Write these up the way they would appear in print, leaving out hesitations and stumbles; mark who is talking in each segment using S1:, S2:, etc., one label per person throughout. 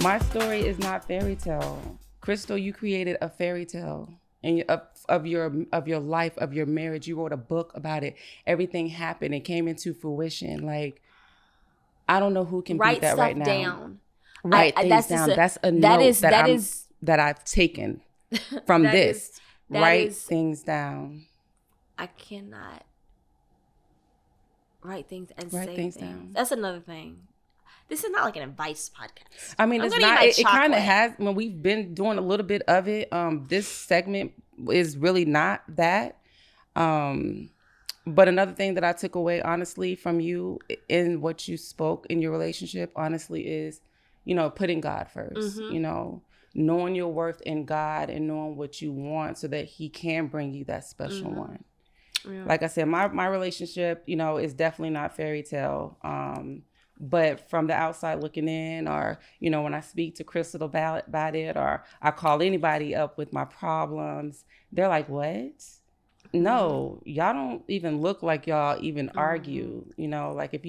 S1: My story is not fairy tale. Crystal, you created a fairy tale of your life, of your marriage. You wrote a book about it. Everything happened and came into fruition. Like, I don't know who can beat that right now.
S2: Down.
S1: Write things down. That's a note that I've taken from this. Write things down.
S2: I cannot write things and say things down. That's another thing. This is not like an advice podcast.
S1: I mean, it's not. It kind of has. When we've been doing a little bit of it, this segment is really not that. But another thing that I took away, honestly, from you in what you spoke in your relationship, honestly, is, putting God first.
S2: Mm-hmm.
S1: Knowing your worth in God and knowing what you want so that He can bring you that special one. Yeah. Like I said, my relationship, is definitely not fairy tale. But from the outside looking in, or, when I speak to Crystal about it, or I call anybody up with my problems, they're like, what? No, y'all don't even look like y'all even argue. Like if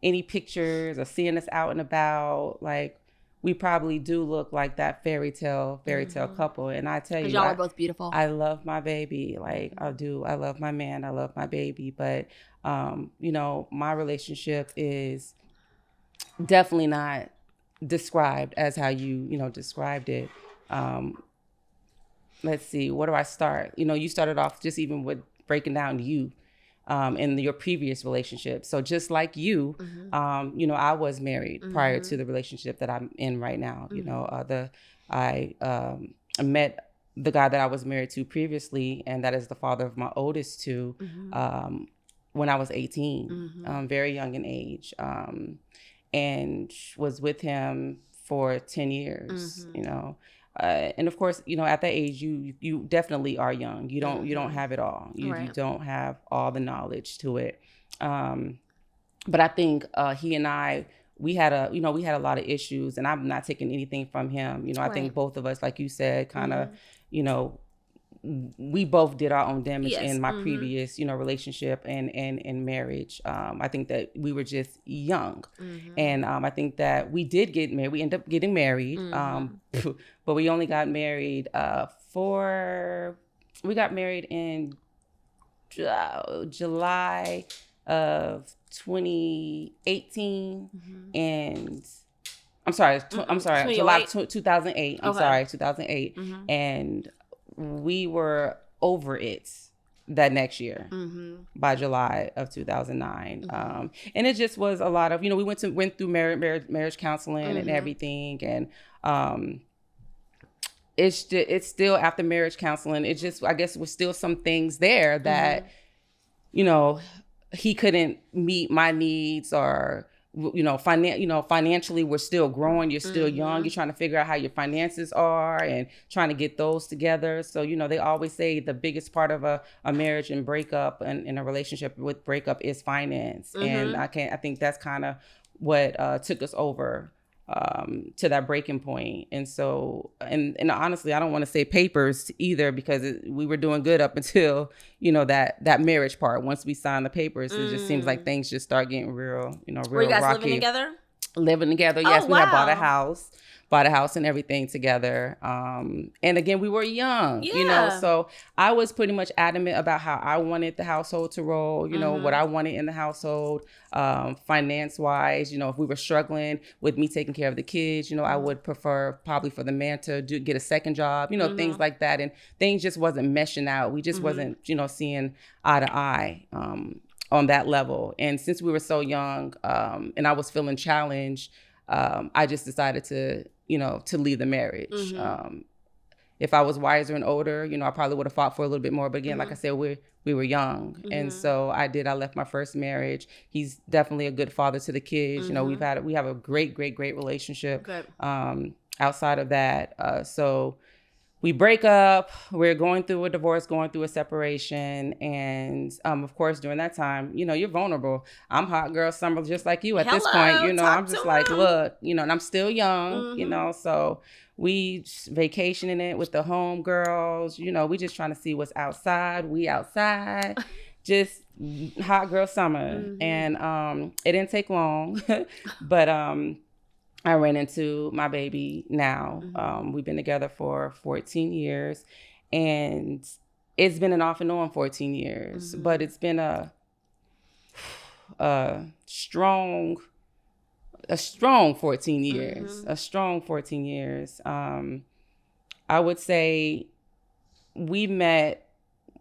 S1: any pictures or seeing us out and about, like we probably do look like that fairy tale couple. And I tell you,
S2: y'all are both beautiful.
S1: I love my baby. Like I do. I love my man. I love my baby. But, my relationship is definitely not described as how you described it. Let's see, where do I start? You started off just even with breaking down you in your previous relationship. So just like you, I was married prior to the relationship that I'm in right now. I met the guy that I was married to previously, and that is the father of my oldest two, when I was 18, very young in age. And was with him for 10 years, and of course, at that age, you definitely are young. You don't have it all. You don't have all the knowledge to it. But I think he and I, we had a lot of issues, and I'm not taking anything from him. I think both of us, like you said, kind of, we both did our own damage in my previous, relationship and marriage. I think that we were just young. And I think that we did get married. We ended up getting married. But we only got married we got married in July of 2018. And July 2008. I'm sorry, 2008. And we were over it that next year by July of 2009. And it just was a lot of, we went through marriage counseling and everything. And it's still after marriage counseling. It just, I guess, was still some things there that, he couldn't meet my needs, or financially we're still growing. You're still young. You're trying to figure out how your finances are and trying to get those together. So, they always say the biggest part of a marriage and breakup and in a relationship with breakup is finance. And I think that's kind of what took us over to that breaking point. And so, and honestly, I don't want to say papers either, because we were doing good up until, that marriage part. Once we signed the papers, it just seems like things just start getting real, real rocky.
S2: Were you guys living together?
S1: Living together, yes. We had bought a house and everything together. And again, we were young, so I was pretty much adamant about how I wanted the household to roll, what I wanted in the household, finance wise. If we were struggling with me taking care of the kids, I would prefer probably for the man to get a second job, things like that. And things just wasn't meshing out. We just wasn't, seeing eye to eye on that level. And since we were so young, and I was feeling challenged, I just decided to leave the marriage. If I was wiser and older, I probably would have fought for a little bit more. But again, like I said, we were young. And so I left my first marriage. He's definitely a good father to the kids. We have a great relationship. Outside of that. So we break up, we're going through a divorce, going through a separation. And of course, during that time, you're vulnerable. I'm hot girl summer, just like you at this point, I'm just like, look, and I'm still young, so we vacationing it with the home girls, we just trying to see what's outside. We outside, just hot girl summer. And it didn't take long, but I ran into my baby now. We've been together for 14 years, and it's been an off and on 14 years, but it's been a strong 14 years, a strong 14 years. I would say we met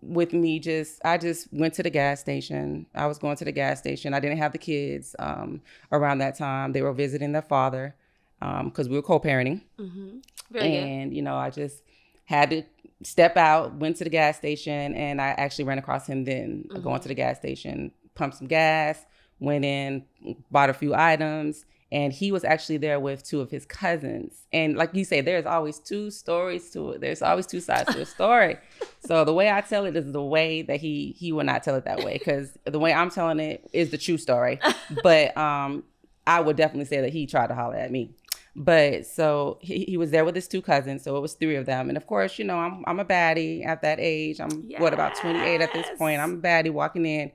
S1: with me I just went to the gas station. I was going to the gas station. I didn't have the kids around that time. They were visiting their father because we were co-parenting. And, you know, I just had to step out, went to the gas station, and I actually ran across him then going to the gas station, pumped some gas, went in, bought a few items. And he was actually there with two of his cousins. And like you say, there's always two stories to it. There's always two sides to a story. So the way I tell it is the way that he will not tell it that way, because the way I'm telling it is the true story. But I would definitely say that he tried to holler at me. But so he was there with his two cousins. So it was three of them. And of course, you know, I'm a baddie at that age. I'm about 28 at this point. I'm a baddie walking in.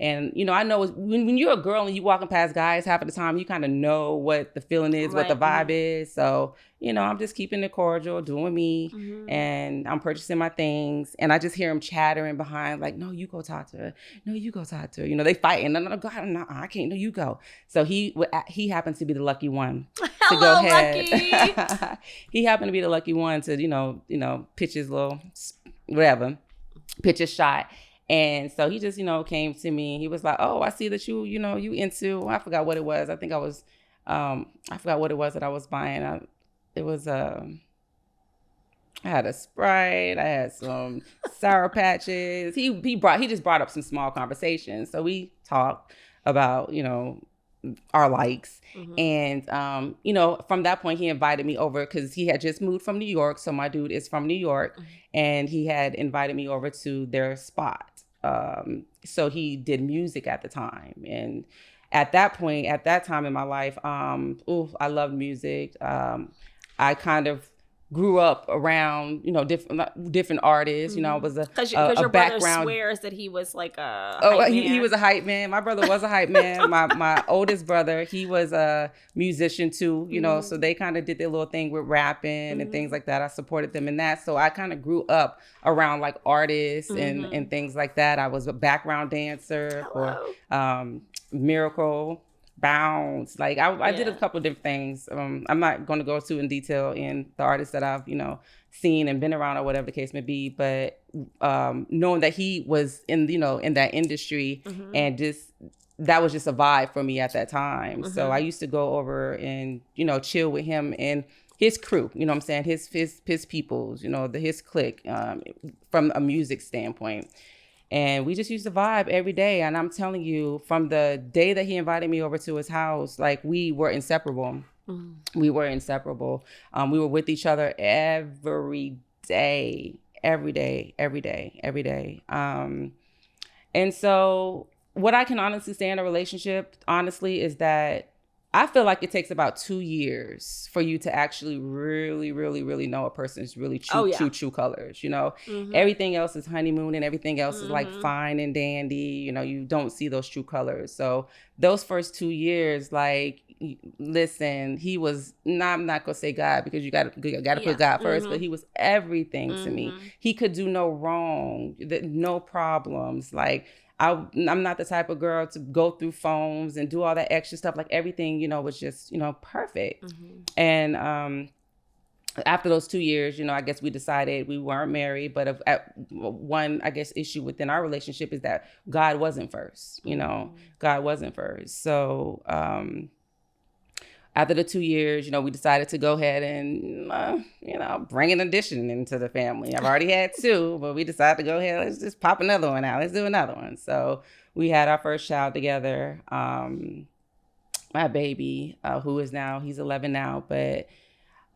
S1: And, you know, I know when you're a girl and you walking past guys, half of the time you kind of know what the feeling is, what the vibe is. So, you know, I'm just keeping it cordial, doing me, and I'm purchasing my things. And I just hear him chattering behind, like, no, you go talk to her. No, you go talk to her. You know, they fighting. No, God, no, I can't. No, you go. So he happens to be the lucky one to go ahead. He happened to be the lucky one to, you know, pitch his little, whatever, pitch his shot. And so he just, you know, came to me. He was like, oh, I see that you into, I forgot what it was. I think I forgot what it was that I was buying. I had a Sprite. I had some Sour Patches. He just brought up some small conversations. So we talked about, you know, our likes. And, you know, from that point, he invited me over because he had just moved from New York. So my dude is from New York, and he had invited me over to their spot. So he did music at the time. And at that time in my life, I loved music. I kind of grew up around, you know, different artists. You know, it was
S2: because your brother swears that he was like a hype man.
S1: He was a hype man. My brother was a hype man. My oldest brother, he was a musician too. You know, so they kind of did their little thing with rapping and things like that. I supported them in that. So I kind of grew up around like artists and things like that. I was a background dancer for Miracle, Bounce. Like I did a couple of different things. I'm not going to go too in detail in the artists that I've, you know, seen and been around or whatever the case may be, but knowing that he was in that industry and just that was just a vibe for me at that time. So I used to go over and, you know, chill with him and his crew, you know what I'm saying, his peoples, you know, his clique from a music standpoint. And we just used to vibe every day. And I'm telling you, from the day that he invited me over to his house, like we were inseparable. We were inseparable. We were with each other every day. And so what I can honestly say in a relationship, honestly, is that I feel like it takes about 2 years for you to actually really, really, really know a person's really true colors. You know, everything else is honeymoon and everything else is like fine and dandy. You know, you don't see those true colors. So those first 2 years, like, listen, he was I'm not gonna say God because you gotta put God first, but he was everything to me. He could do no wrong, no problems. Like, I'm not the type of girl to go through phones and do all that extra stuff. Like everything, you know, was just, you know, perfect. And after those 2 years, you know, I guess we decided we weren't married. But one, I guess, issue within our relationship is that God wasn't first. You know, God wasn't first. So after the 2 years, you know, we decided to go ahead and, you know, bring an addition into the family. I've already had 2, but we decided to go ahead. Let's just pop another one out. Let's do another one. So we had our first child together. My baby, who is now, he's 11 now. But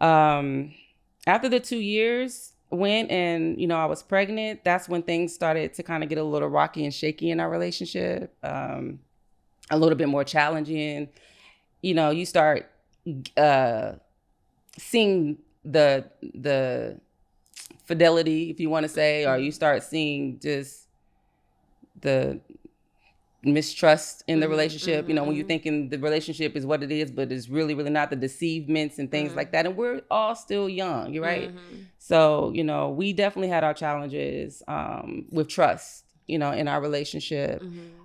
S1: after the 2 years went and, you know, I was pregnant, that's when things started to kind of get a little rocky and shaky in our relationship. A little bit more challenging. You know, you start seeing the fidelity, if you want to say, or you start seeing just the mistrust in the relationship, you know, when you're thinking the relationship is what it is, but it's really, really not, the deceivements and things like that. And we're all still young, you're right. So, you know, we definitely had our challenges with trust, you know, in our relationship.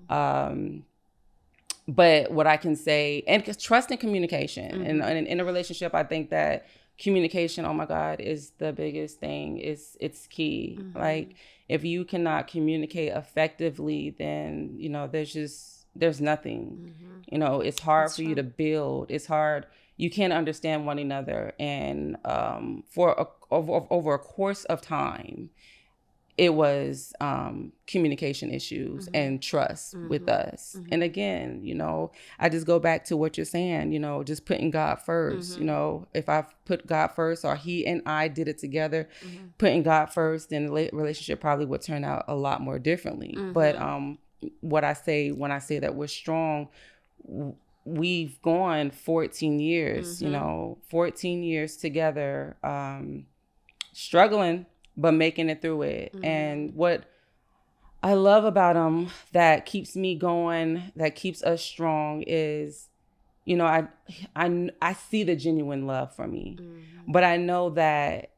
S1: But what I can say, and trust and communication, and in a relationship, I think that communication, oh my God, is the biggest thing. It's key. Like, if you cannot communicate effectively, then, you know, there's nothing. You know, it's hard for you to build. It's hard. You can't understand one another. And over a course of time, it was communication issues and trust with us. And again, you know, I just go back to what you're saying, you know, just putting God first. You know, if I put God first, or he and I did it together, putting God first, then the relationship probably would turn out a lot more differently. But what I say when I say that we're strong, we've gone 14 years, you know, 14 years together, struggling, but making it through it. And what I love about him that keeps me going, that keeps us strong is, you know, I see the genuine love for me, but I know that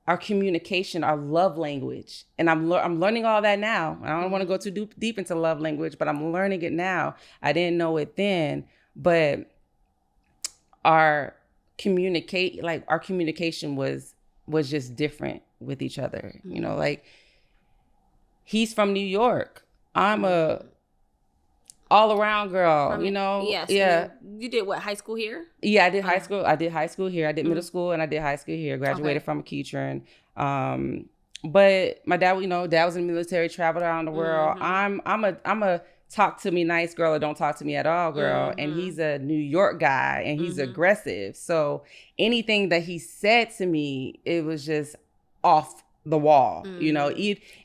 S1: our communication, our love language, and I'm learning all that now. I don't want to go too deep into love language, but I'm learning it now. I didn't know it then, but our communication was just different with each other. You know, like, he's from New York. I'm a all around girl, you know?
S2: Yes.
S1: Yeah.
S2: You did what, high school here?
S1: Yeah, I did high school. I did high school here. I did middle school, and I did high school here. Graduated from a Keatron. But my dad, you know, dad was in the military, traveled around the world. I'm a talk to me nice girl, or don't talk to me at all girl. And he's a New York guy, and he's aggressive. So anything that he said to me, it was just off the wall, you know,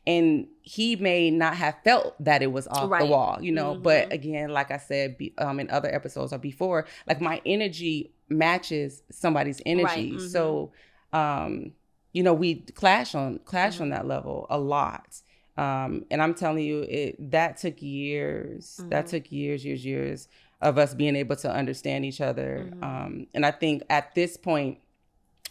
S1: and he may not have felt that it was off the wall, you know, but again, like I said, in other episodes or before, like, my energy matches somebody's energy. So, you know, we clash on that level a lot. And I'm telling you, that took years. That took years of us being able to understand each other. And I think at this point,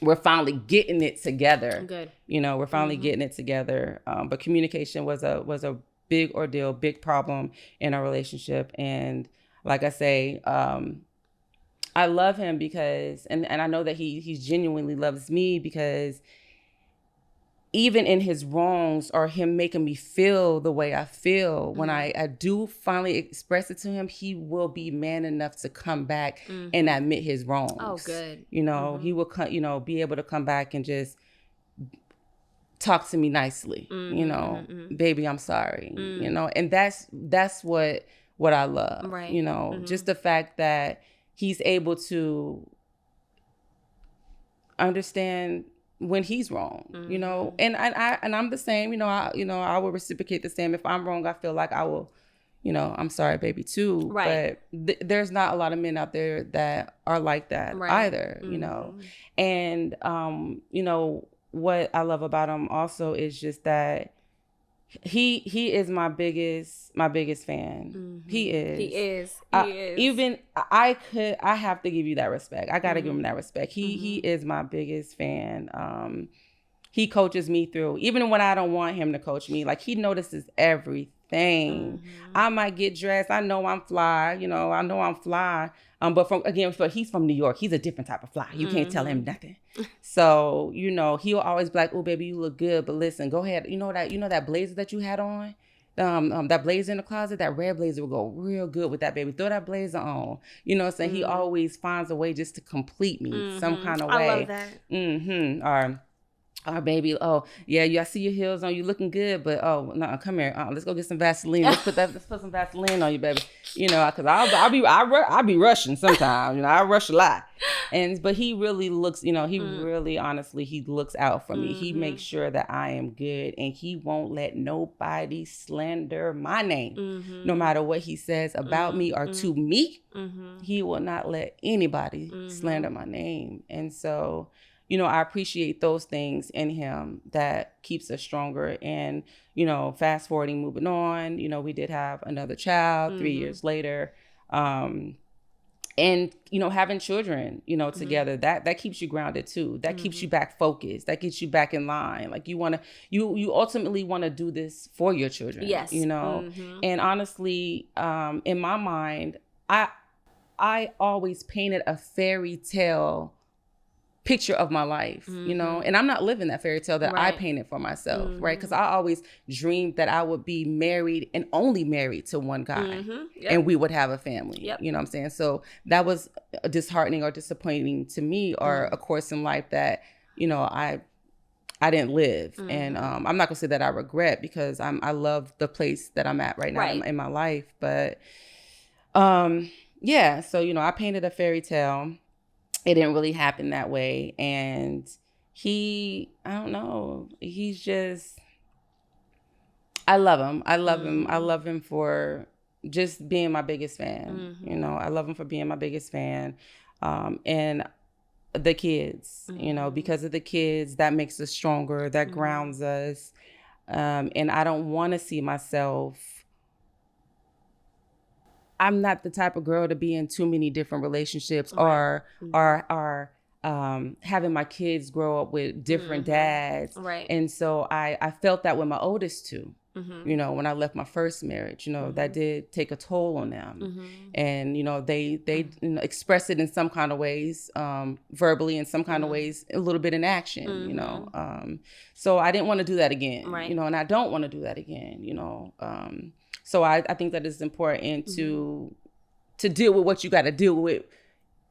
S1: we're finally getting it together. Good. You know, we're finally getting it together. But communication was a big ordeal, big problem in our relationship. And like I say, I love him because, and I know that he genuinely loves me, because even in his wrongs, or him making me feel the way I feel, when I do finally express it to him, he will be man enough to come back and admit his wrongs. Oh, good. You know, he will, you know, be able to come back and just talk to me nicely. You know, baby, I'm sorry. You know, and that's what I love. Right. You know, just the fact that he's able to understand when he's wrong, you know, and I'm the same, you know, I will reciprocate the same. If I'm wrong, I feel like I will, you know, I'm sorry, baby, too. Right. But there's not a lot of men out there that are like that either, you know. And, you know, what I love about him also is just that he is my biggest fan. He is. Even I have to give you that respect. I got to give him that respect. He is my biggest fan. He coaches me through, even when I don't want him to coach me. Like, he notices everything. I might get dressed. I know I'm fly. You know, I know I'm fly. But he's from New York. He's a different type of fly. You can't tell him nothing. So, you know, he'll always be like, "Oh, baby, you look good. But listen, go ahead. You know that blazer that you had on? That blazer in the closet, that red blazer will go real good with that, baby. Throw that blazer on." You know what I'm saying? He always finds a way just to complete me some kind of way. I love that. Or baby, oh yeah, I see your heels on, you looking good, but oh no, come here, let's go get some Vaseline. Let's put some Vaseline on you, baby. You know, because I'll be rushing sometimes. You know, I rush a lot, but he really looks, you know, he really honestly, he looks out for me. He makes sure that I am good, and he won't let nobody slander my name, no matter what he says about me or to me. He will not let anybody slander my name, and so, you know, I appreciate those things in him that keeps us stronger. And, you know, fast forwarding, moving on, you know, we did have another child 3 years later. And, you know, having children, you know, together, that keeps you grounded too. That keeps you back focused. That gets you back in line. Like you ultimately want to do this for your children.
S2: Yes.
S1: You know, and honestly, in my mind, I always painted a fairy tale picture of my life, you know, and I'm not living that fairy tale that I painted for myself, right? Because I always dreamed that I would be married and only married to one guy, and we would have a family. You know what I'm saying? So that was disheartening or disappointing to me, or a course in life that, you know, I didn't live. And I'm not gonna say that I regret, because I love the place that I'm at right now in my life. But yeah, so, you know, I painted a fairy tale. It didn't really happen that way. And I don't know, he's just, I love him. I love him. I love him for just being my biggest fan. You know, I love him for being my biggest fan. And the kids, you know, because of the kids, that makes us stronger, that grounds us. And I don't want to see myself, I'm not the type of girl to be in too many different relationships or having my kids grow up with different dads. And so I felt that with my oldest two, you know, when I left my first marriage, you know, that did take a toll on them. And, you know, they you know, express it in some kind of ways, verbally, in some kind of ways, a little bit in action, you know. So I didn't want to do that again, you know, and I don't want to do that again, you know. So I think that it's important to deal with what you got to deal with,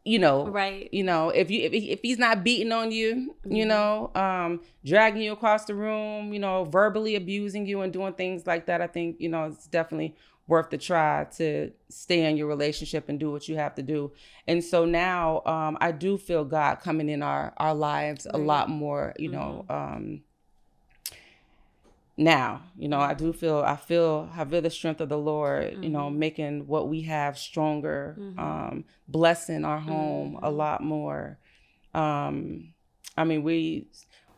S1: you know. You know, if he's not beating on you, you know, dragging you across the room, you know, verbally abusing you and doing things like that, I think, you know, it's definitely worth the try to stay in your relationship and do what you have to do. And so now I do feel God coming in our lives a lot more, you know, now, you know, I feel the strength of the Lord, you know, making what we have stronger, blessing our home a lot more. I mean,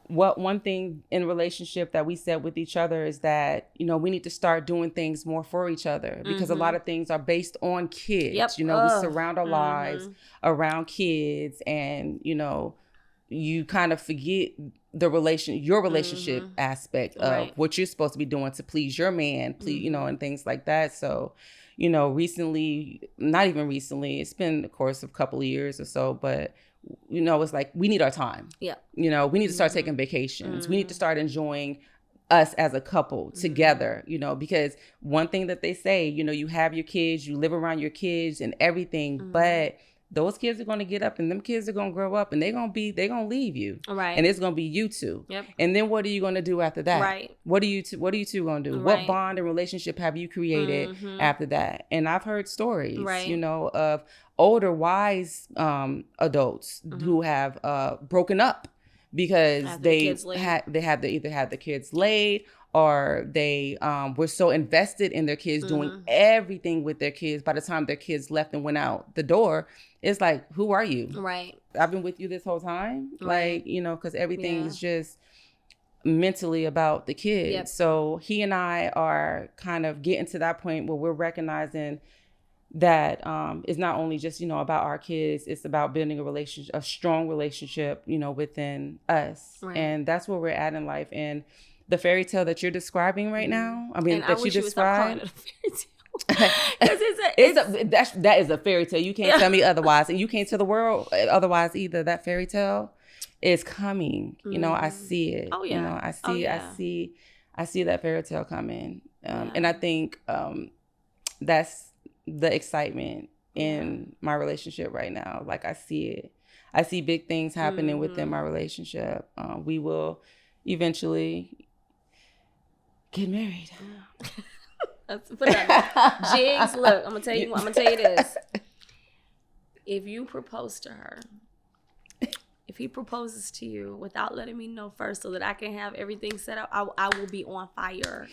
S1: one thing in relationship that we said with each other is that, you know, we need to start doing things more for each other, because a lot of things are based on kids. You know, we surround our lives around kids, and, you know, you kind of forget your relationship aspect of what you're supposed to be doing to please your man, you know, and things like that. So, you know, not even recently, it's been, of course, a couple of years or so, but, you know, it's like, we need our time. You know, we need to start taking vacations. We need to start enjoying us as a couple together, you know, because one thing that they say, you know, you have your kids, you live around your kids and everything, but those kids are going to get up, and them kids are going to grow up, and they're going to leave you. And it's going to be you two. And then what are you going to do after that? What are you two going to do? What bond and relationship have you created after that? And I've heard stories, you know, of older wise adults who have broken up because they either had the kids laid, or they were so invested in their kids, doing everything with their kids. By the time their kids left and went out the door, it's like, who are you? I've been with you this whole time. Like, you know, because everything is just mentally about the kids. So he and I are kind of getting to that point where we're recognizing that it's not only just, you know, about our kids, it's about building a strong relationship, you know, within us. And that's where we're at in life. And the fairy tale that you're describing right now, I mean, that you described, that is a fairy tale. You can't tell me otherwise, and you can't tell the world otherwise either. That fairy tale is coming. You know, I see it. You know, I see that fairy tale coming. And I think that's the excitement in my relationship right now. Like, I see it. I see big things happening within my relationship. We will eventually get married.
S2: Let's put it on. Jigs, look, I'm gonna tell you this. If you propose to her, if he proposes to you without letting me know first so that I can have everything set up, I will be on fire.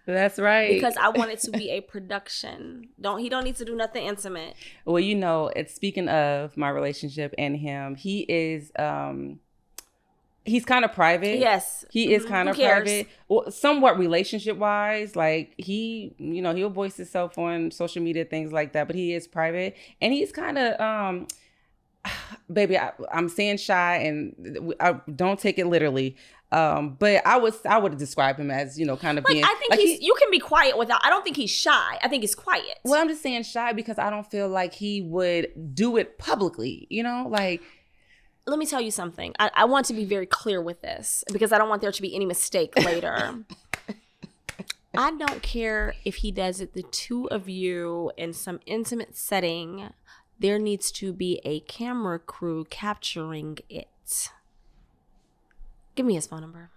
S1: That's right.
S2: Because I want it to be a production. He don't need to do nothing intimate.
S1: Well, you know, it's speaking of my relationship and him, he is He's kind of private.
S2: Yes.
S1: He is kind of private. Well, somewhat relationship wise. Like he'll voice himself on social media, things like that, but he is private. And he's kind of, baby, I'm saying shy, and I don't take it literally. But I would describe him as, kind of being.
S2: I think you can be quiet I don't think he's shy. I think he's quiet.
S1: Well, I'm just saying shy because I don't feel like he would do it publicly, like.
S2: Let me tell you something. I want to be very clear with this because I don't want there to be any mistake later. I don't care if he does it, the two of you in some intimate setting. There needs to be a camera crew capturing it. Give me his phone number.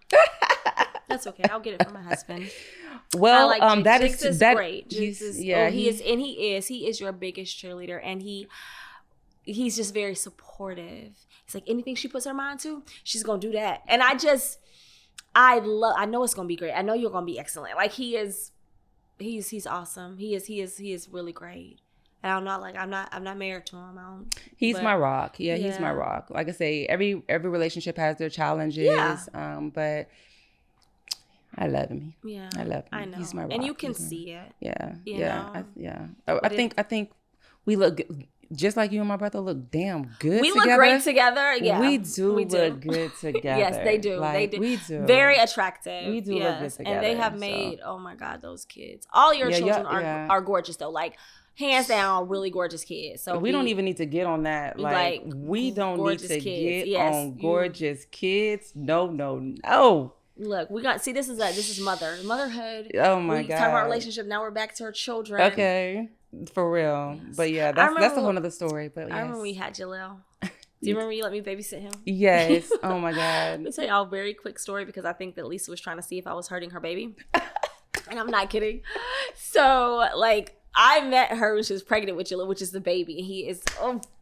S2: That's okay. I'll get it from my husband.
S1: Well, that
S2: Jigs
S1: is
S2: great. Jigs is, he is your biggest cheerleader, and he's just very supportive. It's like anything she puts her mind to, she's gonna do that. And I know it's gonna be great. I know you're gonna be excellent. Like he's awesome. He is really great. And I'm not married to him.
S1: He's my rock. Yeah, he's my rock. Like I say, every relationship has their challenges. Yeah. But I love him. Yeah, I love him.
S2: I know.
S1: He's my rock.
S2: And you can see it.
S1: Yeah, I think we look. Just like you and my brother look damn good together.
S2: We look great together. Yeah.
S1: We do look good together.
S2: Yes, they do.
S1: Like,
S2: they do.
S1: We do.
S2: Very attractive.
S1: We do look good together.
S2: And they have made, oh my God, those kids. All your children are gorgeous though. Like, hands down, really gorgeous kids. So
S1: we don't even need to get on that. Like we don't need to get on gorgeous kids. No.
S2: Look, this is motherhood.
S1: Oh my God.
S2: We talk about relationship. Now we're back to our children.
S1: Okay. For real. Yes. But yeah, that's a whole nother story. But yes.
S2: I remember we had Jaleel. Do you remember you let me babysit him?
S1: Yes. Oh my God.
S2: Let me tell y'all a very quick story because I think that Alisa was trying to see if I was hurting her baby. And I'm not kidding. So I met her when she was pregnant with Jaleel, which is the baby. And he is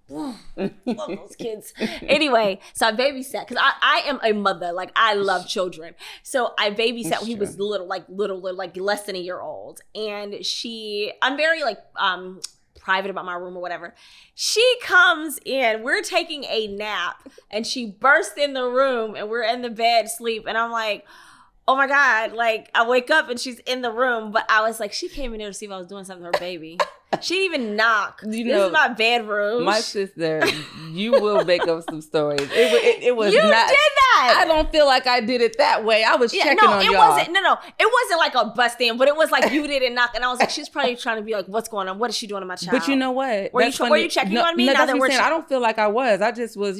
S2: love those kids. Anyway, so I babysat because I am a mother. Like I love children. So I babysat when he was little, like less than a year old. And I'm very private about my room or whatever. She comes in, we're taking a nap, and she bursts in the room and we're in the bed sleep. And I'm like, oh my God, I wake up and she's in the room, but I was like, she came in there to see if I was doing something to her baby. She didn't even knock. This is my bedroom.
S1: My sister, you will make up some stories. It was
S2: you
S1: not.
S2: You did that.
S1: I don't feel like I did it that way. I was checking on y'all.
S2: It wasn't like a bust in, but it was like you didn't knock. And I was like, she's probably trying to be like, what's going on? What is she doing to my child?
S1: But you know what?
S2: Were you checking on me?
S1: No, that's what I'm saying. I don't feel like I was. I just was,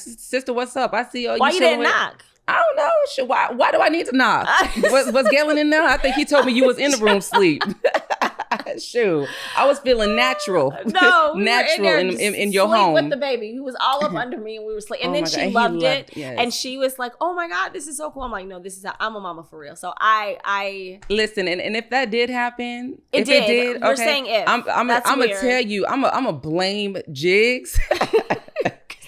S1: sister, what's up? I see you.
S2: Why you didn't knock?
S1: I don't know. Why do I need to knock? Was Galen in there? I think he told me you was in the room sleep. Shoot, I was feeling natural.
S2: No,
S1: natural in your home
S2: with the baby. He was all up under me, and we were sleeping. And then she loved it, and she was like, "Oh my God, this is so cool." I'm like, "No, I'm a mama for real." So I
S1: listen, and if that did happen,
S2: it did. We're saying if.
S1: I'm gonna tell you, I'm gonna blame Jigs.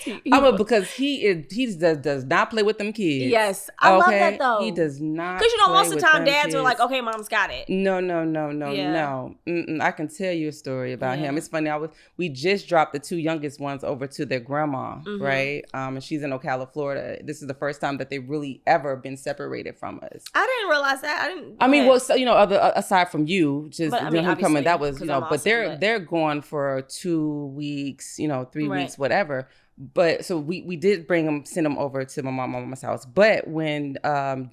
S1: Because he does not play with them kids.
S2: Yes, I love that though.
S1: He does not.
S2: Because most of the time dads are like, okay, mom's got it.
S1: No. I can tell you a story about him. It's funny. We just dropped the two youngest ones over to their grandma, right? And she's in Ocala, Florida. This is the first time that they've really ever been separated from us.
S2: I didn't realize that.
S1: Aside from you, just him coming, that was but they're gone for 2 weeks, 3 weeks, whatever. But so we did send him over to my mama's house. But when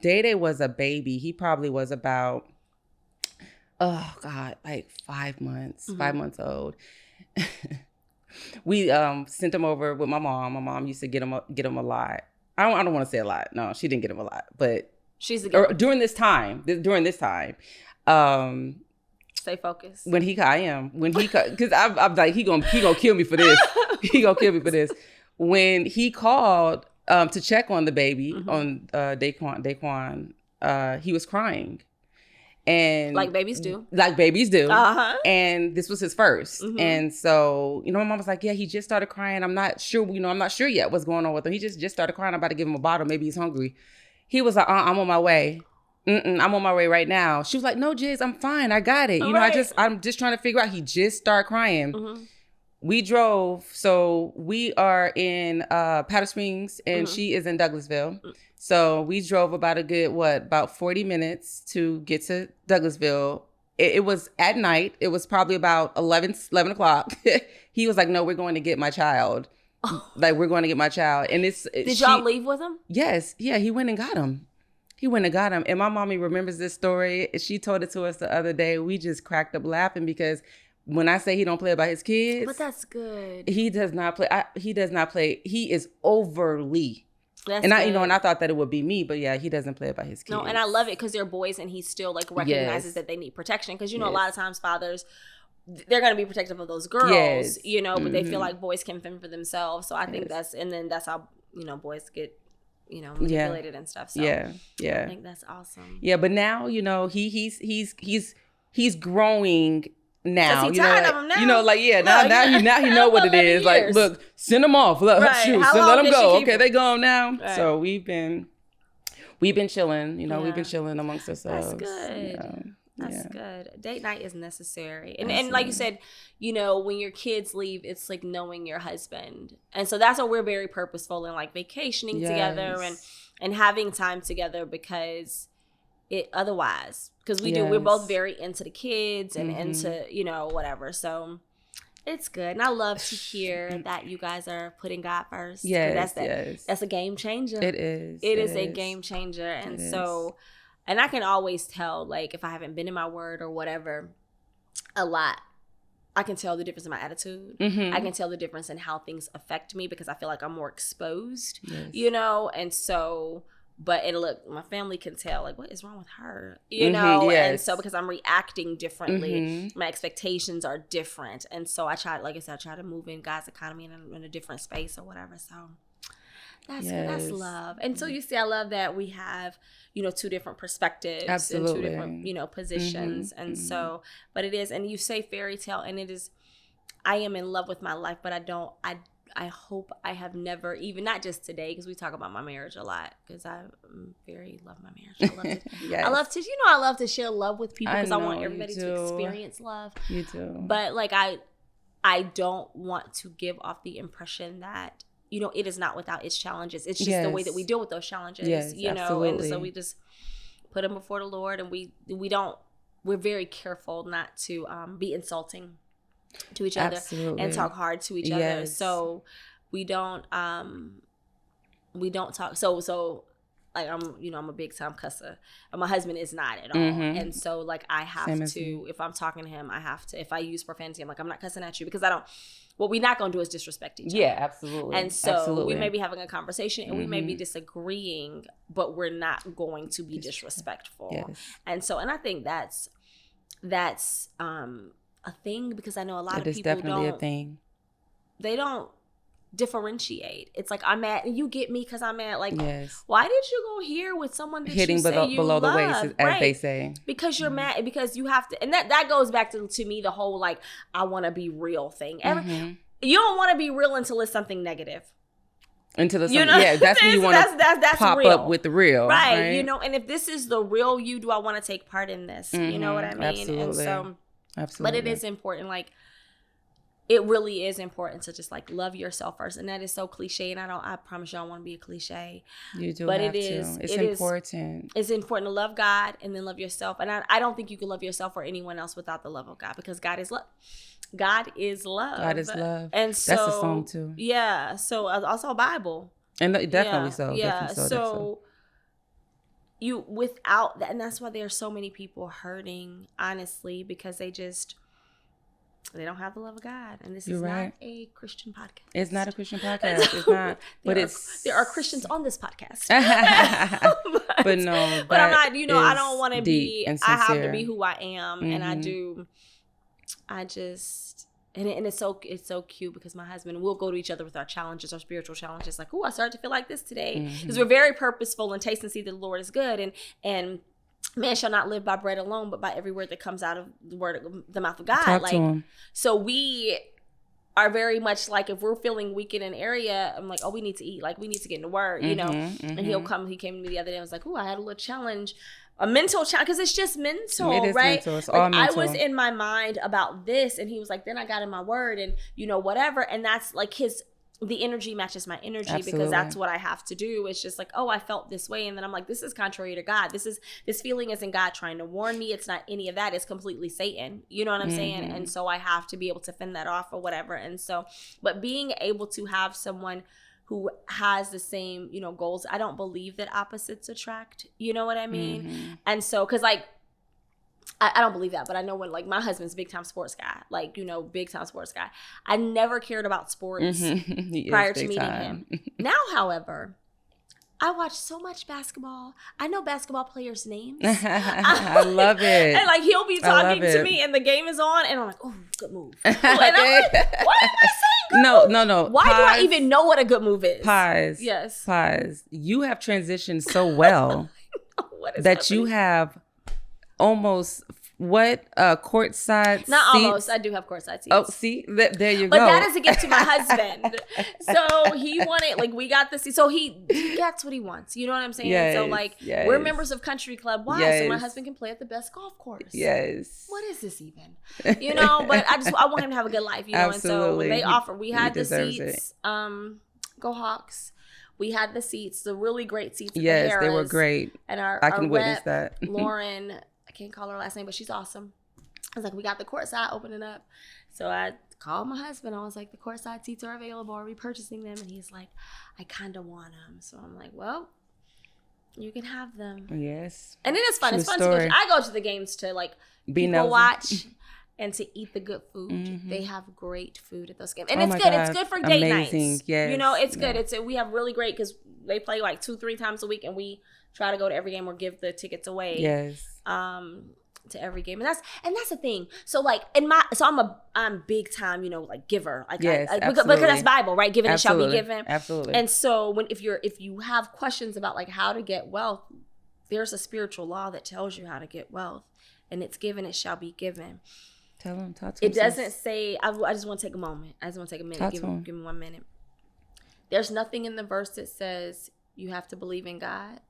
S1: Day was a baby, he probably was about, 5 months, 5 months old. We sent him over with my mom. My mom used to get him a lot. I don't want to say a lot. No, she didn't get him a lot. But during this time.
S2: Stay focused.
S1: Because I'm like, he gonna kill me for this. He gonna kill me for this. When he called to check on the baby, on Daquan, he was crying. And
S2: like babies do.
S1: Uh-huh. And this was his first. And so, my mom was like, yeah, he just started crying. I'm not sure yet what's going on with him. He just started crying. I'm about to give him a bottle. Maybe he's hungry. He was like, I'm on my way. I'm on my way right now. She was like, no, Jiz, I'm fine. I got it. I'm just trying to figure out. He just started crying. we drove. So we are in Powder Springs, and she is in Douglasville. So we drove about 40 minutes to get to Douglasville. It was at night. It was probably about 11 o'clock. He was like, no, we're going to get my child. Like, we're going to get my child. And
S2: Did y'all leave with him?
S1: Yes. Yeah, he went and got him. And my mommy remembers this story. She told it to us the other day. We just cracked up laughing because when I say he don't play about his kids.
S2: But that's good.
S1: He does not play. He does not play. He is overly.
S2: That's
S1: and
S2: good.
S1: I thought that it would be me, but yeah, he doesn't play about his kids.
S2: No, and I love it because they're boys and he still like recognizes that they need protection. Because, a lot of times fathers, they're going to be protective of those girls, but they feel like boys can fend for themselves. So I think that's how, boys get, manipulated and stuff. So
S1: yeah.
S2: I think that's awesome.
S1: Yeah, but now, he's growing now.
S2: He tired of him now?
S1: Now he know what it is. Like, look, send them off. Look, shoot, let them go. Okay, they gone now. Right. So we've been chilling. We've been chilling amongst ourselves.
S2: That's good. That's good. Date night is necessary. And like you said, when your kids leave, it's like knowing your husband. And so that's why we're very purposeful in like vacationing together and having time together because we're both very into the kids and into, whatever. So it's good. And I love to hear that you guys are putting God first.
S1: Yes,
S2: that's a game changer.
S1: It is.
S2: It is a game changer. And so... And I can always tell, like, if I haven't been in my word or whatever, a lot. I can tell the difference in my attitude. Mm-hmm. I can tell the difference in how things affect me because I feel like I'm more exposed, And so, my family can tell, like, what is wrong with her? And so because I'm reacting differently, my expectations are different. And so I try to move in God's economy in a different space or whatever. So. That's good. That's love. And so you see, I love that we have, two different perspectives.
S1: Absolutely.
S2: And two different, positions. And so, but it is, and you say fairy tale, and it is, I am in love with my life, but I hope I have never, even not just today, because we talk about my marriage a lot, because I very love my marriage. I love to, I love to share love with people because I want everybody to experience love.
S1: You too.
S2: But like, I don't want to give off the impression that, it is not without its challenges. It's just the way that we deal with those challenges,
S1: absolutely.
S2: And so we just put them before the Lord, and we're very careful not to be insulting to each other and talk hard to each other. So we don't talk. So like I'm a big time cusser, and my husband is not at all. And so like I have to, if I'm talking to him, if I use profanity, I'm like, I'm not cussing at you because I don't. What we're not going to do is disrespect each other.
S1: Yeah, absolutely.
S2: And so we may be having a conversation and we may be disagreeing, but we're not going to be disrespectful.
S1: Yes.
S2: And so, and I think that's a thing because I know a lot of people
S1: definitely a thing.
S2: They don't differentiate. It's like I'm mad and you get me because I'm mad. Like, why did you go here with someone that
S1: hitting
S2: you say you
S1: below
S2: love?
S1: The waist, as they say?
S2: Because you're mad, because you have to, and that goes back to me the whole like I want to be real thing. You don't want to be real until it's something negative.
S1: Until it's that's when you want to pop
S2: real.
S1: Up with the real,
S2: right? And if this is the real you, do I want to take part in this? You know what I mean?
S1: Absolutely.
S2: And so,
S1: absolutely.
S2: But it is important, like. It really is important to just like love yourself first, and that is so cliche. And I promise you, I don't want to be a cliche.
S1: You do,
S2: but
S1: have
S2: it is.
S1: To. It's important.
S2: It's important to love God and then love yourself. And I don't think you can love yourself or anyone else without the love of God, because God is love. God is love.
S1: God is love.
S2: And so
S1: that's a song too.
S2: Yeah. So also a Bible.
S1: And definitely so.
S2: Yeah.
S1: Definitely
S2: so you without that, and that's why there are so many people hurting, honestly, because they don't have the love of God. And this is not a Christian podcast.
S1: It's not a Christian podcast. It's not.
S2: There are Christians on this podcast.
S1: but no.
S2: But I'm not, I don't want to be, I have to be who I am. And and it's so cute because my husband, we'll go to each other with our challenges, our spiritual challenges. Like, I started to feel like this today. Because we're very purposeful and taste and see that the Lord is good. And man shall not live by bread alone, but by every word that comes out of the mouth of God.
S1: Talk to him.
S2: So we are very much like, if we're feeling weak in an area, I'm like, we need to eat. Like, we need to get in the word, And he came to me the other day and was like, I had a little challenge a mental challenge, because it's just mental,
S1: it is
S2: right?
S1: Mental. It's all mental.
S2: I was in my mind about this, and he was like, then I got in my word, and whatever. And that's like the energy matches my energy. Absolutely. Because that's what I have to do. It's just like, oh, I felt this way. And then I'm like, this is contrary to God. This feeling isn't God trying to warn me. It's not any of that. It's completely Satan. You know what I'm saying? And so I have to be able to fend that off or whatever. And so, but being able to have someone who has the same, goals, I don't believe that opposites attract. You know what I mean? And so, because like, I don't believe that, but I know when, like, my husband's big time sports guy, like, big time sports guy. I never cared about sports prior to meeting him. Now, however, I watch so much basketball. I know basketball players' names.
S1: I love it.
S2: And like, he'll be talking to me and the game is on and I'm like, oh, good move. And I'm like, why am I saying good move?
S1: No.
S2: Why do I even know what a good move is?
S1: Pies.
S2: Yes.
S1: Pies. You have transitioned so well that you have almost courtside seats?
S2: Not almost. I do have courtside seats.
S1: Oh, see? There you go.
S2: But that is a gift to my husband. So he wanted, like, we got the seat. So he gets what he wants. You know what I'm saying?
S1: Yes,
S2: so, like, we're members of Country Club. Why? Yes. So my husband can play at the best golf course.
S1: Yes.
S2: What is this even? But I want him to have a good life,
S1: Absolutely.
S2: And so when they offer, we had the seats. Go Hawks. We had the seats, the really great seats.
S1: Yes, they were great.
S2: And I can witness that. Lauren, I can't call her last name, but she's awesome. I was like, we got the courtside opening up. So I called my husband. I was like, the courtside seats are available. Are we purchasing them? And he's like, I kind of want them. So I'm like, well, you can have them.
S1: Yes.
S2: And it is fun. It's fun to go to. I go to the games to, like, people watch and to eat the good food. They have great food at those games. And it's good. God. It's good for date nights. Yes. It's good. We have really great, because they play like 2-3 times a week, and we try to go to every game or give the tickets away.
S1: Yes.
S2: To every game. And that's the thing. So like I'm big time, like, giver. Like,
S1: yes,
S2: because that's Bible, right? Given it shall be given.
S1: Absolutely.
S2: And so if you have questions about, like, how to get wealth, there's a spiritual law that tells you how to get wealth, and it's given, it shall be given.
S1: Tell them, talk to them.
S2: It doesn't say, I just want to take a moment. I just want to take a minute. Give me 1 minute. There's nothing in the verse that says you have to believe in God.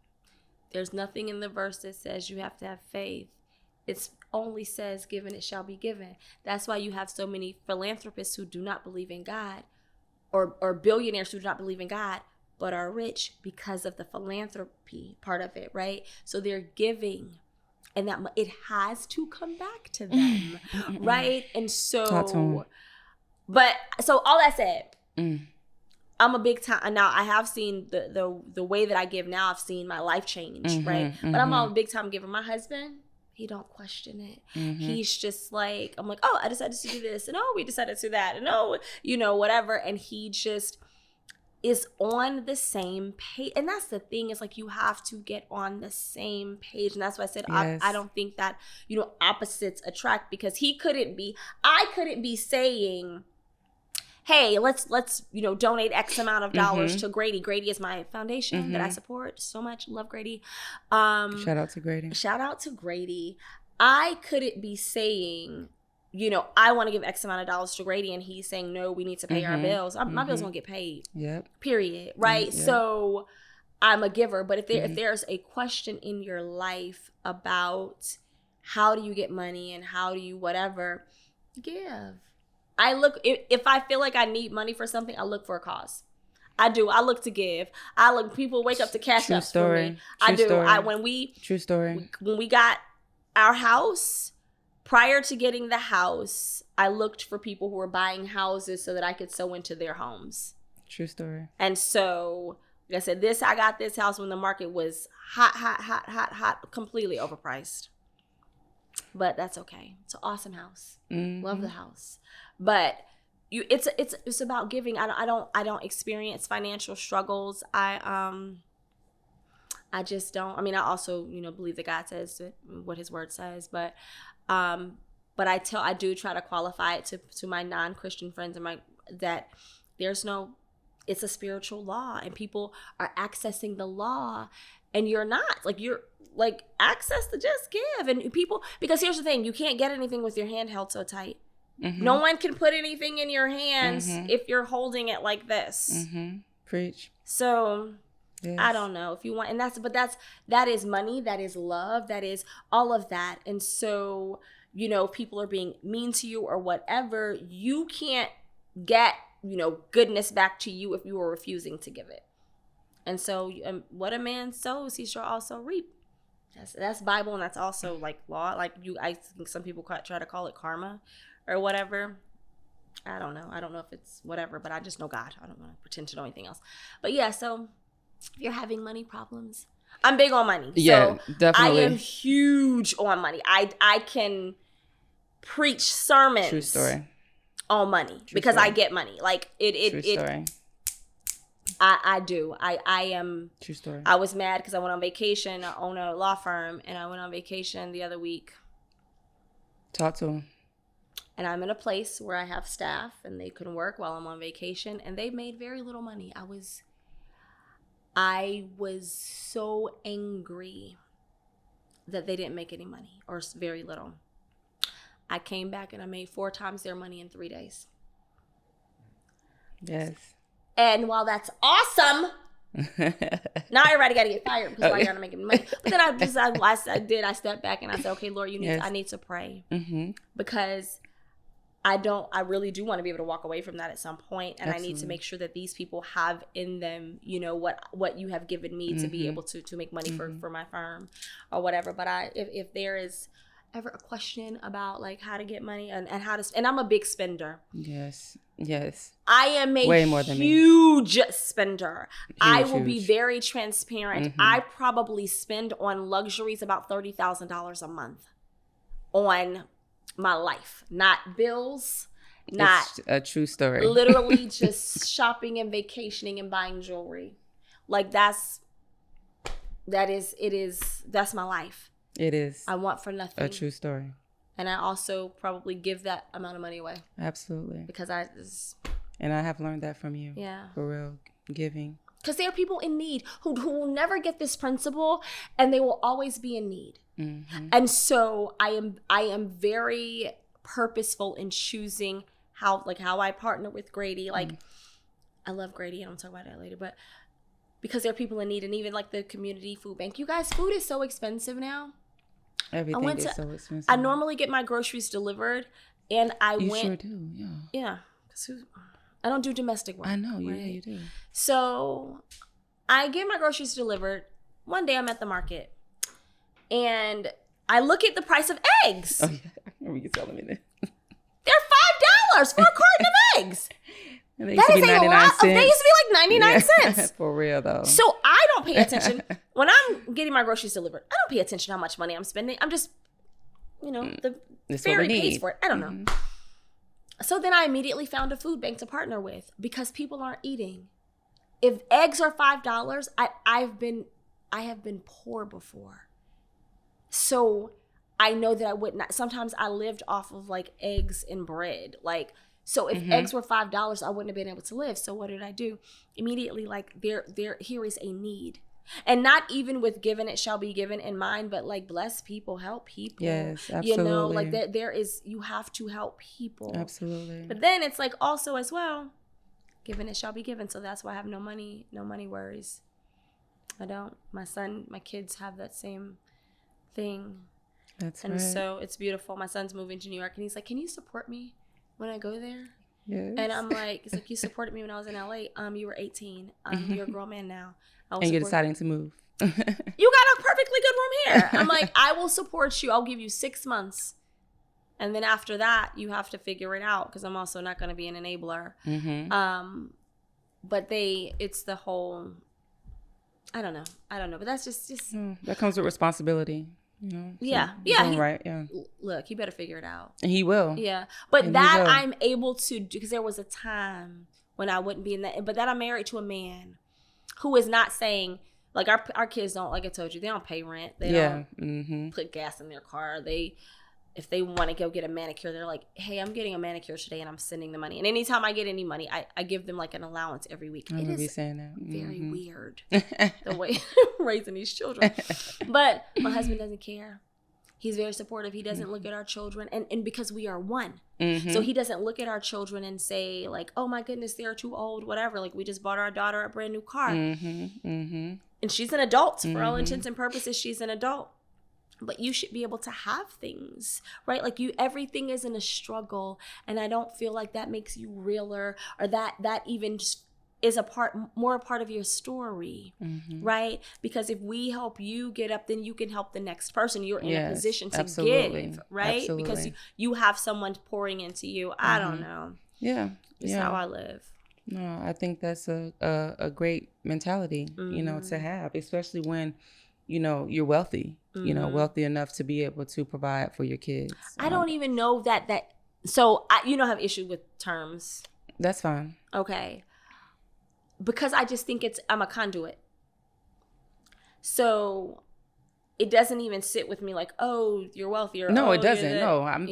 S2: There's nothing in the verse that says you have to have faith. It only says, given it shall be given. That's why you have so many philanthropists who do not believe in God, or billionaires who do not believe in God, but are rich because of the philanthropy part of it, right? So they're giving, and that it has to come back to them, right? And so, so all that said, I'm a big time. Now I have seen the way that I give now. I've seen my life change, right? But I'm a big time giver. My husband, he don't question it. He's just like, I'm like, oh, I decided to do this, and oh, we decided to do that, and oh, whatever. And he just is on the same page. And that's the thing, is like, you have to get on the same page. And that's why I said, yes. I don't think that, opposites attract, because I couldn't be saying, hey, let's donate X amount of dollars to Grady. Grady is my foundation that I support so much. Love Grady.
S1: Shout out to Grady.
S2: I couldn't be saying, I want to give X amount of dollars to Grady, and he's saying, no, we need to pay our bills. My bills won't get paid.
S1: Yep.
S2: Period. Right? Yep. So I'm a giver. But if there's a question in your life about how do you get money and how do you whatever, give. If I feel like I need money for something, I look for a cause. I do. I look to give. People wake up to cash ups for me. I do. True story. When we got our house, prior to getting the house, I looked for people who were buying houses so that I could sow into their homes.
S1: True story.
S2: And so, like I said, I got this house when the market was hot, completely overpriced. But that's okay. It's an awesome house. Love the house. But it's about giving. I don't experience financial struggles. I just don't. I mean, I also believe that God says what His Word says, but I do try to qualify it to my non-Christian friends and that there's no. It's a spiritual law, and people are accessing the law, and you're not. Like, you're like, access to just give, and people, because here's the thing, you can't get anything with your hand held so tight. No one can put anything in your hands if you're holding it like this.
S1: Preach.
S2: So
S1: Yes.
S2: I don't know if you want, and that is money, that is love, that is all of that. And so, people are being mean to you or whatever, you can't get, goodness back to you if you are refusing to give it. And so what a man sows, he shall also reap. That's Bible, and that's also like law. Like I think some people try to call it karma or whatever. I don't know. I don't know if it's whatever, but I just know God. I don't want to pretend to know anything else. But yeah, so if you're having money problems, I'm big on money.
S1: Yeah,
S2: so
S1: definitely.
S2: I am huge on money. I can preach sermons.
S1: True story.
S2: On money.
S1: True
S2: because
S1: story.
S2: I get money. Like
S1: True story.
S2: I do. I am.
S1: True story.
S2: I was mad because I went on vacation. I own a law firm, and I went on vacation the other week.
S1: Talk to him.
S2: And I'm in a place where I have staff, and they can work while I'm on vacation, and they made very little money. I was so angry that they didn't make any money, or very little. I came back and I made 4 times their money in 3 days.
S1: Yes.
S2: And while that's awesome, not everybody got to get fired because why you're not making money. But then I stepped back and I said, okay, Lord, I need to pray because I really do want to be able to walk away from that at some point, and Absolutely. I need to make sure that these people have in them, what you have given me to be able to make money for my firm or whatever. But if there is ever a question about like how to get money and how to, and I'm a big spender.
S1: Yes.
S2: I am a
S1: way more than
S2: huge spender. I will
S1: huge.
S2: be very transparent. I probably spend on luxuries about $30,000 a month on my life, not bills, not
S1: it's a true story.
S2: Literally just shopping and vacationing and buying jewelry. Like that's my life.
S1: It is.
S2: I want for nothing.
S1: A true story.
S2: And I also probably give that amount of money away.
S1: Absolutely.
S2: Because
S1: and I have learned that from you.
S2: Yeah.
S1: For real. Giving.
S2: Because there are people in need who will never get this principle, and they will always be in need. And so I am very purposeful in choosing how I partner with Grady. Like I love Grady, and I'll talk about that later. But because there are people in need, and even like the community food bank. You guys, food is so expensive now.
S1: Everything is so expensive.
S2: I normally get my groceries delivered, and
S1: You sure do, yeah.
S2: Yeah, because I don't do domestic work.
S1: I know,
S2: right?
S1: yeah, you do.
S2: So I get my groceries delivered. One day I'm at the market, and I look at the price of eggs.
S1: Oh yeah, I remember you telling me that.
S2: They're $5 for a carton of eggs.
S1: And they used to be 99 cents.
S2: They used to be like 99 cents.
S1: For real though.
S2: So I don't pay attention. When I'm getting my groceries delivered, I don't pay attention how much money I'm spending. I'm just, the ferry pays for it. I don't know. So then I immediately found a food bank to partner with because people aren't eating. If eggs are $5, I have been poor before. So I know that I would not. Sometimes I lived off of like eggs and bread. Like, so if eggs were $5, I wouldn't have been able to live. So what did I do? Immediately, like here is a need. And not even with given it shall be given in mind, but like bless people, help people.
S1: Yes, absolutely.
S2: Like you have to help people.
S1: Absolutely.
S2: But then it's like also as well, given it shall be given. So that's why I have no money worries. I don't. My kids have that same thing.
S1: That's
S2: and
S1: right.
S2: So it's beautiful. My son's moving to New York, and he's like, "Can you support me when I go there?"
S1: Yes.
S2: And I'm like, "It's like you supported me when I was in LA. You were 18. You're a grown man now.
S1: And you're deciding to move.
S2: You got a perfectly good room here." I'm like, "I will support you. I'll give you 6 months, and then after that, you have to figure it out because I'm also not going to be an enabler." But it's the whole. I don't know, but that's just
S1: that comes with responsibility.
S2: Yeah.
S1: Right. Yeah.
S2: Look, he better figure it out.
S1: And he will.
S2: Yeah. But that I'm able to do because there was a time when I wouldn't be in that. But that I'm married to a man who is not saying, like our kids don't, like I told you, they don't pay rent. They don't put gas in their car. If they want to go get a manicure, they're like, "Hey, I'm getting a manicure today and I'm sending the money." And anytime I get any money, I give them like an allowance every week.
S1: I remember you saying that.
S2: Very weird the way raising these children. But my husband doesn't care. He's very supportive. He doesn't look at our children, and because we are one.
S1: Mm-hmm.
S2: So he doesn't look at our children and say like, oh my goodness, they're too old, whatever. Like we just bought our daughter a brand new car.
S1: Mm-hmm. Mm-hmm.
S2: And she's an adult. For all intents and purposes, she's an adult. But you should be able to have things, right? Like everything isn't a struggle. And I don't feel like that makes you realer, or that even just is more a part of your story, right? Because if we help you get up, then you can help the next person. You're in a position to give, right?
S1: Absolutely.
S2: Because you have someone pouring into you. I don't know.
S1: Yeah.
S2: It's how I live.
S1: No, I think that's a great mentality, you know, to have, especially when, you know, you're wealthy, you know, wealthy enough to be able to provide for your kids.
S2: I don't even know that. So you don't have issue with terms.
S1: That's fine.
S2: Okay. Because I just think I'm a conduit. So it doesn't even sit with me like, oh, you're wealthy. Or,
S1: no,
S2: oh,
S1: it doesn't. No, I'm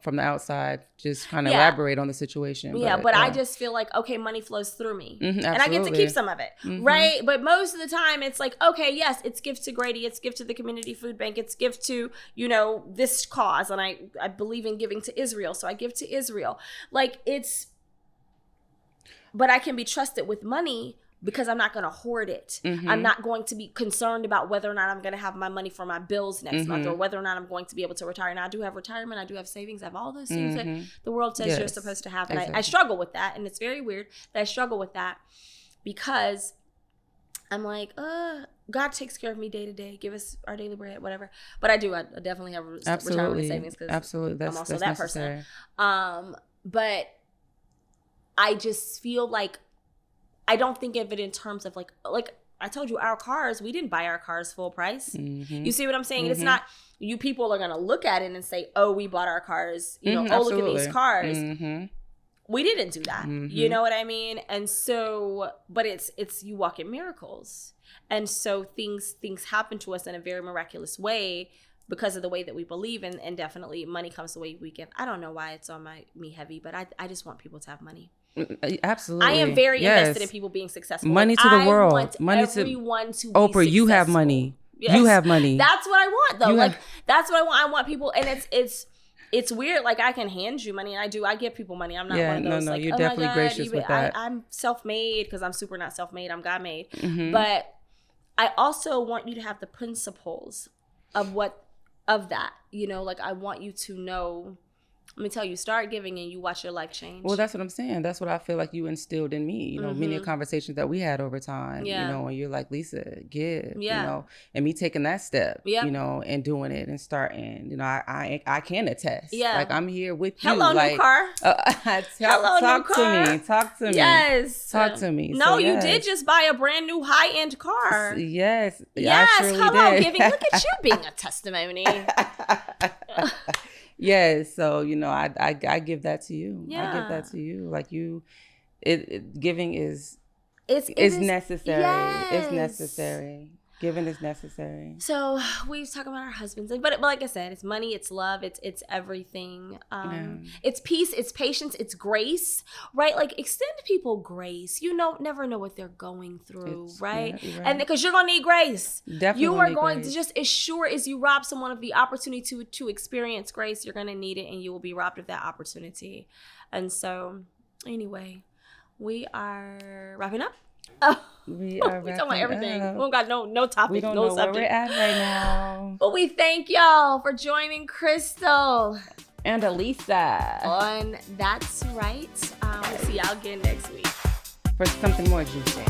S1: from the outside, just kind of elaborate on the situation.
S2: Yeah, but I just feel like, okay, money flows through me. And I get to keep some of it, right? But most of the time it's like, okay, yes, it's gift to Grady. It's gift to the community food bank. It's gift to, you know, this cause. And I believe in giving to Israel. So I give to Israel. Like but I can be trusted with money because I'm not going to hoard it. I'm not going to be concerned about whether or not I'm going to have my money for my bills next month, or whether or not I'm going to be able to retire. And I do have retirement. I do have savings. I have all those things that the world says you're supposed to have. And I struggle with that. And it's very weird that I struggle with that because I'm like, God takes care of me day to day. Give us our daily bread, whatever. But I definitely have retirement savings because I'm also that necessary person. But I just feel like I don't think of it in terms of like I told you, our cars, we didn't buy our cars full price. You see what I'm saying? It's not, you people are going to look at it and say, oh, we bought our cars, you know, oh, look at these cars. We didn't do that. You know what I mean? And so, but it's you walk in miracles. And so things happen to us in a very miraculous way because of the way that we believe, and definitely money comes the way we give. I don't know why it's on me heavy, but I just want people to have money.
S1: Absolutely.
S2: I am very invested in people being successful.
S1: Money to the world. Money to
S2: everyone to be
S1: Oprah,
S2: successful.
S1: you have money. Yes. You have money.
S2: That's what I want though. That's what I want. I want people, and it's weird. Like I can hand you money, and I give people money. I'm not one of those like,
S1: you're
S2: oh
S1: definitely
S2: my God,
S1: gracious with that.
S2: I'm self-made because I'm super not self-made. I'm God-made. But I also want you to have the principles of that. You know, like I want you to know. Let me tell you, start giving and you watch your life change.
S1: Well, that's what I'm saying. That's what I feel like you instilled in me. You know, many conversations that we had over time, you know, and you're like, Lisa, give, you know, and me taking that step, you know, and doing it and starting, you know, I can attest. Yeah. Like I'm here with you.
S2: Hello,
S1: like,
S2: new car.
S1: Talk to me.
S2: Yes.
S1: Talk to me.
S2: No, you did just buy a brand new high-end car.
S1: Yes.
S2: Yes. Hello,
S1: did.
S2: giving. Look at you being a testimony.
S1: Yes, so you know, I give that to you.
S2: Yeah.
S1: I give that to you. Like giving is necessary.
S2: Yes.
S1: It's necessary. Giving is necessary.
S2: So we talk about our husbands, but like I said, it's money, it's love, it's everything. It's peace, it's patience, it's grace, right? Like extend people grace. You never know what they're going through, right?
S1: Yeah, right?
S2: And because you're gonna need grace.
S1: Definitely,
S2: you are going to just as sure as you rob someone of the opportunity to experience grace, you're gonna need it, and you will be robbed of that opportunity. And so, anyway, we are wrapping up. Oh,
S1: we are
S2: talking about everything. We don't got no topic,
S1: we don't
S2: no
S1: know
S2: subject.
S1: where we're at right now.
S2: But we thank y'all for joining Crystal
S1: and Alisa
S2: on That's Right. We'll see y'all again next week
S1: for something more juicy.